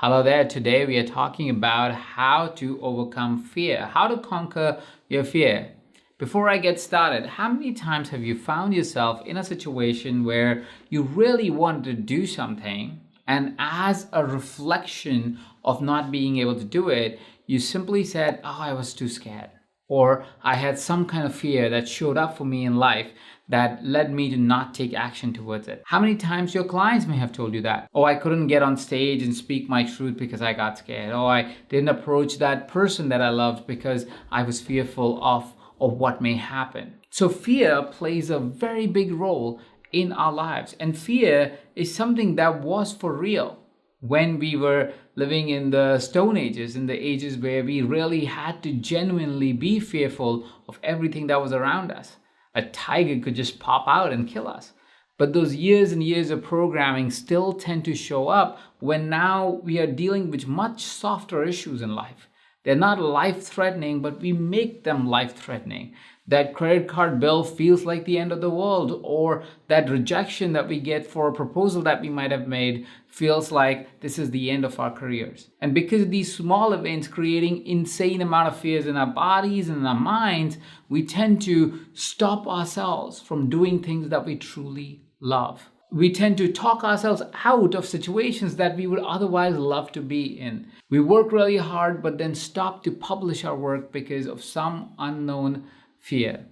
Hello there. Today we are talking about how to overcome fear, how to conquer your fear. Before I get started, how many times have you found yourself in a situation where you really wanted to do something, and as a reflection of not being able to do it, you simply said, "Oh, I was too scared," or "I had some kind of fear that showed up for me in life that led me to not take action towards it." How many times your clients may have told you that? "Oh, I couldn't get on stage and speak my truth because I got scared." "Oh, I didn't approach that person that I loved because I was fearful of what may happen." So fear plays a very big role in our lives, and fear is something that was for real when we were living in the Stone Ages, in the ages where we really had to genuinely be fearful of everything that was around us. A tiger could just pop out and kill us. But those years and years of programming still tend to show up when now we are dealing with much softer issues in life. They're not life threatening, but we make them life threatening. That credit card bill feels like the end of the world, or that rejection that we get for a proposal that we might have made feels like this is the end of our careers. And because of these small events creating insane amount of fears in our bodies and in our minds, we tend to stop ourselves from doing things that we truly love. We tend to talk ourselves out of situations that we would otherwise love to be in. We work really hard, but then stop to publish our work because of some unknown fear.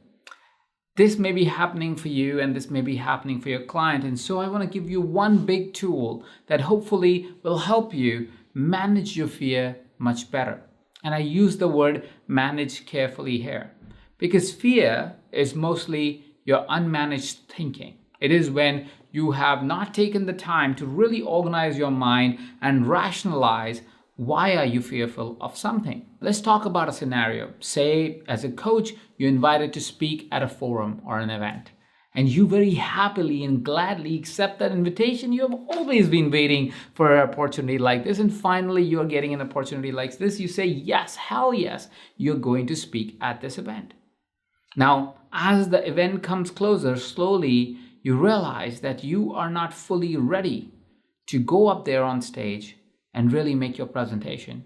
This may be happening for you, and this may be happening for your client. And so I want to give you one big tool that hopefully will help you manage your fear much better. And I use the word manage carefully here because fear is mostly your unmanaged thinking. It is when you have not taken the time to really organize your mind and rationalize why are you fearful of something. Let's talk about a scenario. Say, as a coach, you're invited to speak at a forum or an event, and you very happily and gladly accept that invitation. You have always been waiting for an opportunity like this, and finally you're getting an opportunity like this. You say, yes, hell yes, you're going to speak at this event. Now, as the event comes closer, slowly you realize that you are not fully ready to go up there on stage and really make your presentation.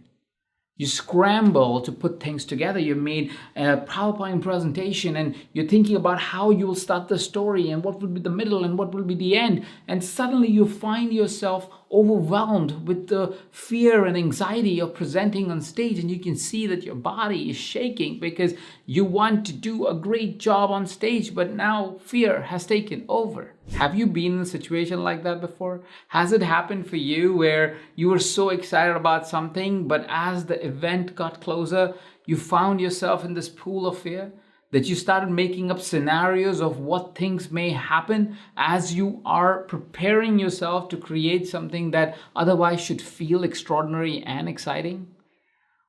You scramble to put things together. You made a PowerPoint presentation and you're thinking about how you will start the story and what will be the middle and what will be the end. And suddenly you find yourself overwhelmed with the fear and anxiety of presenting on stage. And you can see that your body is shaking because you want to do a great job on stage, but now fear has taken over. Have you been in a situation like that before? Has it happened for you where you were so excited about something, but as the event got closer, you found yourself in this pool of fear? That you started making up scenarios of what things may happen as you are preparing yourself to create something that otherwise should feel extraordinary and exciting?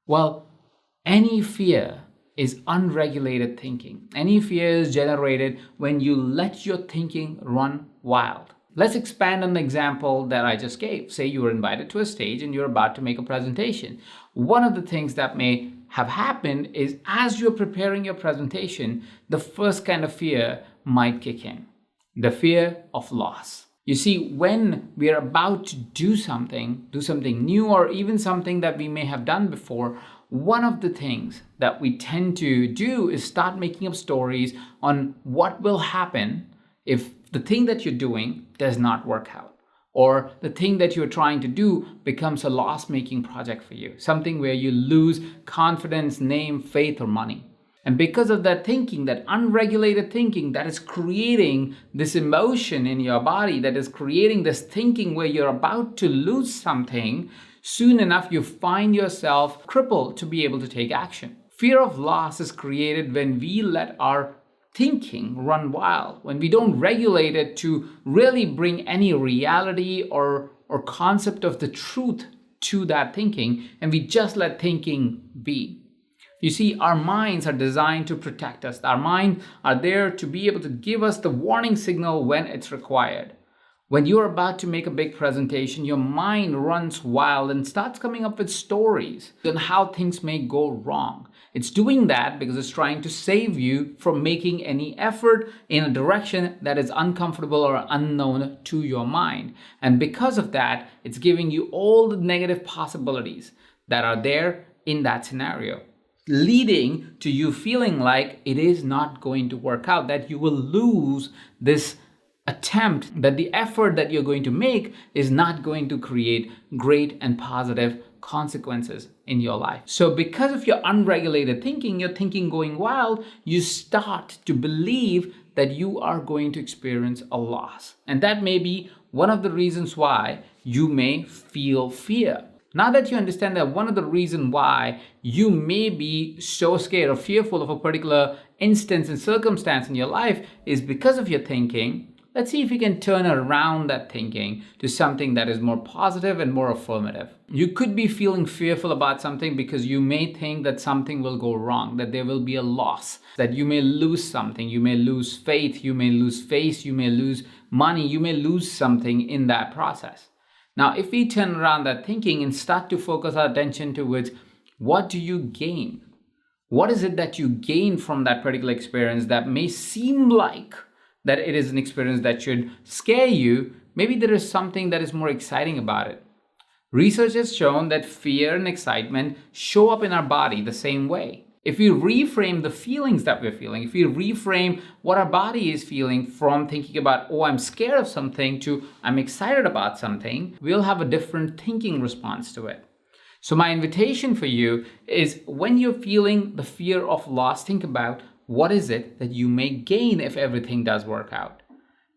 Well, any fear is unregulated thinking. Any fear is generated when you let your thinking run wild. Let's expand on the example that I just gave. Say you were invited to a stage and you're about to make a presentation. One of the things that may have happened is as you're preparing your presentation, the first kind of fear might kick in. The fear of loss. You see, when we are about to do something new, or even something that we may have done before, one of the things that we tend to do is start making up stories on what will happen if the thing that you're doing does not work out, or the thing that you're trying to do becomes a loss-making project for you, something where you lose confidence, name, faith, or money. And because of that thinking, that unregulated thinking that is creating this emotion in your body, that is creating this thinking where you're about to lose something, soon enough you find yourself crippled to be able to take action. Fear of loss is created when we let our thinking run wild, when we don't regulate it to really bring any reality or concept of the truth to that thinking, and we just let thinking be. You see, our minds are designed to protect us. Our minds are there to be able to give us the warning signal when it's required. When you're about to make a big presentation, your mind runs wild and starts coming up with stories on how things may go wrong. It's doing that because it's trying to save you from making any effort in a direction that is uncomfortable or unknown to your mind. And because of that, it's giving you all the negative possibilities that are there in that scenario, leading to you feeling like it is not going to work out, that you will lose this attempt, that the effort that you're going to make is not going to create great and positive consequences in your life. So because of your unregulated thinking, your thinking going wild, you start to believe that you are going to experience a loss. And that may be one of the reasons why you may feel fear. Now that you understand that one of the reasons why you may be so scared or fearful of a particular instance and circumstance in your life is because of your thinking, let's see if you can turn around that thinking to something that is more positive and more affirmative. You could be feeling fearful about something because you may think that something will go wrong, that there will be a loss, that you may lose something, you may lose faith, you may lose face, you may lose money, you may lose something in that process. Now, if we turn around that thinking and start to focus our attention towards what do you gain? What is it that you gain from that particular experience that may seem like that it is an experience that should scare you? Maybe there is something that is more exciting about it. Research has shown that fear and excitement show up in our body the same way. If we reframe the feelings that we're feeling, if we reframe what our body is feeling from thinking about, oh, I'm scared of something to I'm excited about something, we'll have a different thinking response to it. So my invitation for you is when you're feeling the fear of loss, think about what is it that you may gain if everything does work out.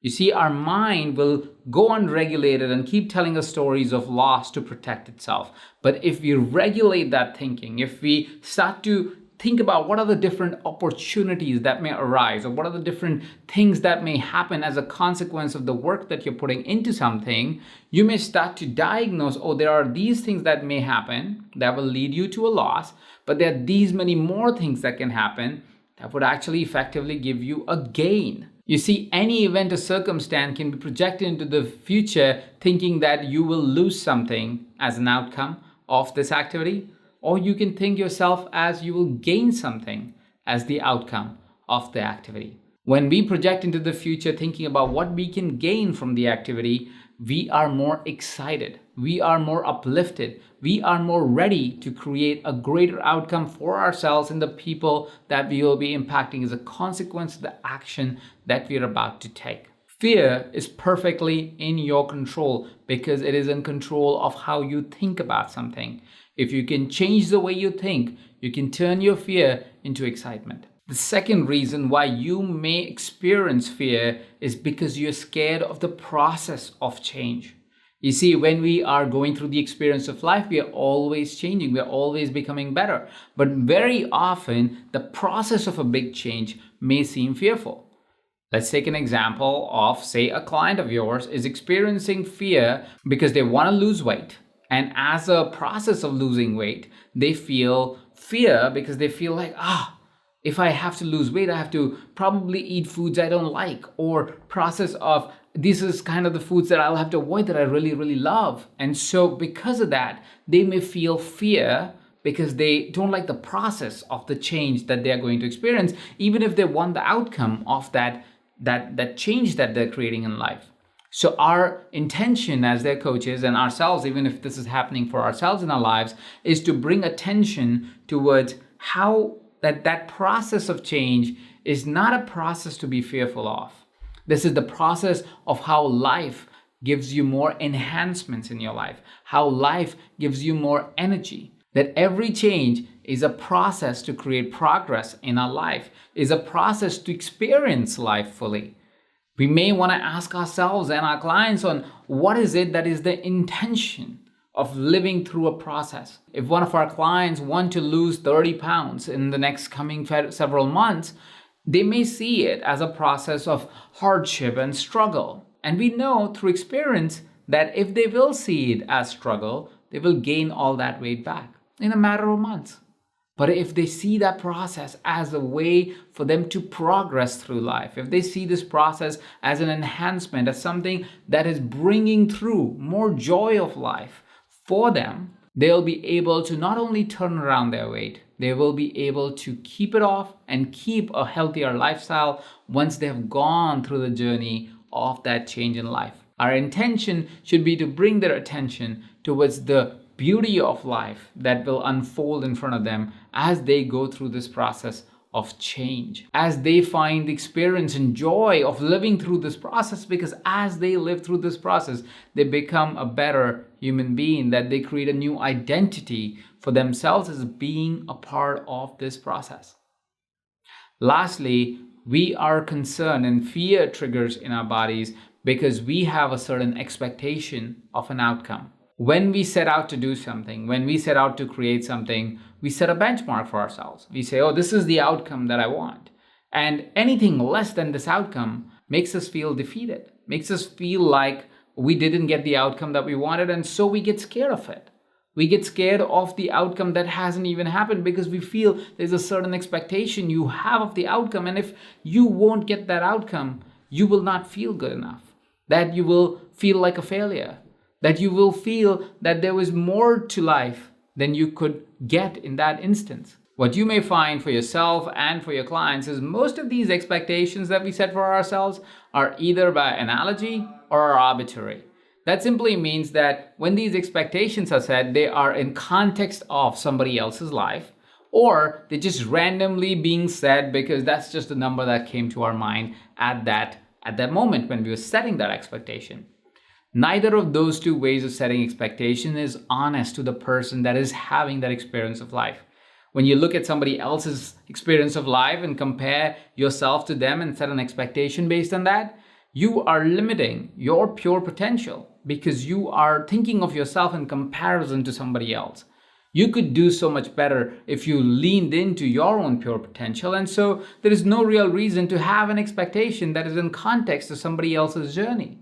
You see, our mind will go unregulated and keep telling us stories of loss to protect itself. But if we regulate that thinking, if we start to think about what are the different opportunities that may arise, or what are the different things that may happen as a consequence of the work that you're putting into something, you may start to diagnose, oh, there are these things that may happen that will lead you to a loss, but there are these many more things that can happen that would actually effectively give you a gain. You see, any event or circumstance can be projected into the future thinking that you will lose something as an outcome of this activity, or you can think yourself as you will gain something as the outcome of the activity. When we project into the future thinking about what we can gain from the activity, we are more excited, we are more uplifted, we are more ready to create a greater outcome for ourselves and the people that we will be impacting as a consequence of the action that we are about to take. Fear is perfectly in your control because it is in control of how you think about something. If you can change the way you think, you can turn your fear into excitement. The second reason why you may experience fear is because you're scared of the process of change. You see, when we are going through the experience of life, we are always changing, we are always becoming better. But very often, the process of a big change may seem fearful. Let's take an example of, say, a client of yours is experiencing fear because they want to lose weight. And as a process of losing weight, they feel fear because they feel like, if I have to lose weight, I have to probably eat foods I don't like, or process of this is kind of the foods that I'll have to avoid that I really, really love. And so because of that, they may feel fear because they don't like the process of the change that they're going to experience, even if they want the outcome of that change that they're creating in life. So our intention as their coaches and ourselves, even if this is happening for ourselves in our lives, is to bring attention towards how that process of change is not a process to be fearful of. This is the process of how life gives you more enhancements in your life, how life gives you more energy. That every change is a process to create progress in our life, is a process to experience life fully. We may want to ask ourselves and our clients on what is it that is the intention of living through a process. If one of our clients want to lose 30 pounds in the next coming several months, they may see it as a process of hardship and struggle. And we know through experience that if they will see it as struggle, they will gain all that weight back in a matter of months. But if they see that process as a way for them to progress through life, if they see this process as an enhancement, as something that is bringing through more joy of life for them, they'll be able to not only turn around their weight, they will be able to keep it off and keep a healthier lifestyle once they have gone through the journey of that change in life. Our intention should be to bring their attention towards the beauty of life that will unfold in front of them as they go through this process of change, as they find the experience and joy of living through this process, because as they live through this process, they become a better human being, that they create a new identity for themselves as being a part of this process. Lastly, we are concerned and fear triggers in our bodies because we have a certain expectation of an outcome. When we set out to do something, when we set out to create something, we set a benchmark for ourselves. We say, oh, this is the outcome that I want. And anything less than this outcome makes us feel defeated, makes us feel like we didn't get the outcome that we wanted, and so we get scared of it. We get scared of the outcome that hasn't even happened because we feel there's a certain expectation you have of the outcome. And if you won't get that outcome, you will not feel good enough, that you will feel like a failure, that you will feel that there was more to life than you could get in that instance. What you may find for yourself and for your clients is most of these expectations that we set for ourselves are either by analogy or are arbitrary. That simply means that when these expectations are set, they are in context of somebody else's life, or they're just randomly being said because that's just the number that came to our mind at that moment when we were setting that expectation. Neither of those two ways of setting expectation is honest to the person that is having that experience of life. When you look at somebody else's experience of life and compare yourself to them and set an expectation based on that, you are limiting your pure potential because you are thinking of yourself in comparison to somebody else. You could do so much better if you leaned into your own pure potential, and so there is no real reason to have an expectation that is in context of somebody else's journey.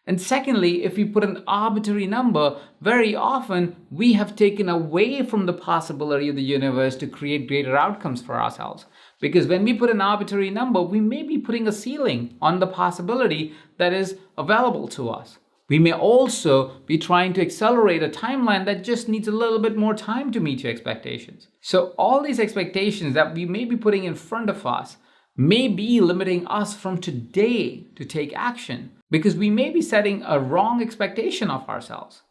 And secondly, if we put an arbitrary number, very often we have taken away from the possibility of the universe to create greater outcomes for ourselves. Because when we put an arbitrary number, we may be putting a ceiling on the possibility that is available to us. We may also be trying to accelerate a timeline that just needs a little bit more time to meet your expectations. So all these expectations that we may be putting in front of us may be limiting us from today to take action, because we may be setting a wrong expectation of ourselves.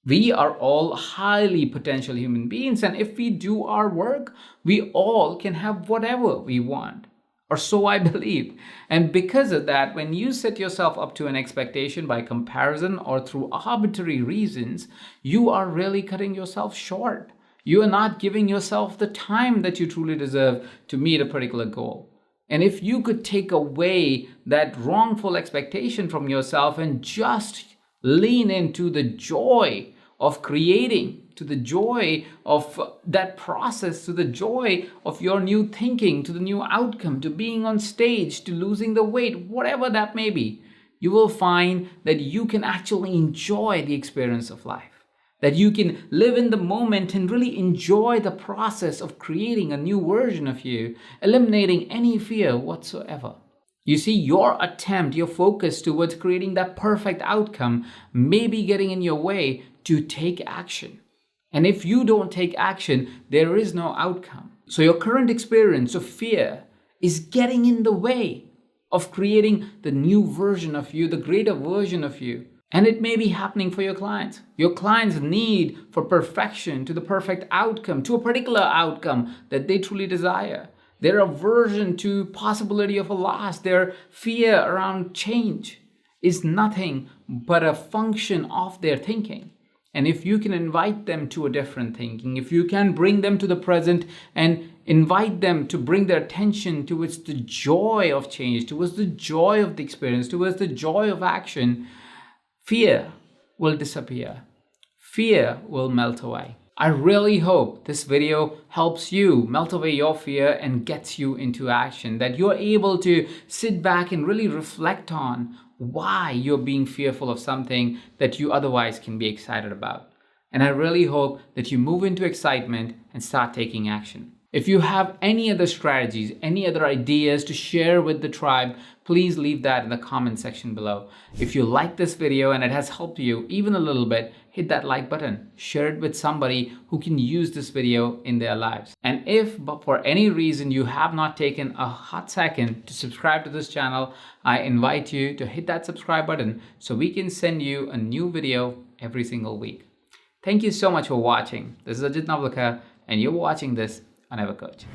We are all highly potential human beings, and if we do our work, we all can have whatever we want, or so I believe. And because of that, when you set yourself up to an expectation by comparison or through arbitrary reasons, you are really cutting yourself short. You are not giving yourself the time that you truly deserve to meet a particular goal. And if you could take away that wrongful expectation from yourself and just lean into the joy of creating, to the joy of that process, to the joy of your new thinking, to the new outcome, to being on stage, to losing the weight, whatever that may be, you will find that you can actually enjoy the experience of life. That you can live in the moment and really enjoy the process of creating a new version of you, eliminating any fear whatsoever. You see, your attempt, your focus towards creating that perfect outcome may be getting in your way to take action. And if you don't take action, there is no outcome. So your current experience of fear is getting in the way of creating the new version of you, the greater version of you. And it may be happening for your clients. Your clients' need for perfection, to the perfect outcome, to a particular outcome that they truly desire. Their aversion to possibility of a loss, their fear around change is nothing but a function of their thinking. And if you can invite them to a different thinking, if you can bring them to the present and invite them to bring their attention towards the joy of change, towards the joy of the experience, towards the joy of action, fear will disappear. Fear will melt away. I really hope this video helps you melt away your fear and gets you into action, that you're able to sit back and really reflect on why you're being fearful of something that you otherwise can be excited about. And I really hope that you move into excitement and start taking action. If you have any other strategies, any other ideas to share with the tribe, please leave that in the comment section below. If you like this video and it has helped you even a little bit, hit that like button, share it with somebody who can use this video in their lives. And if for any reason you have not taken a hot second to subscribe to this channel, I invite you to hit that subscribe button so we can send you a new video every single week. Thank you so much for watching. This is Ajit Navlakar and you're watching this on EverCoach.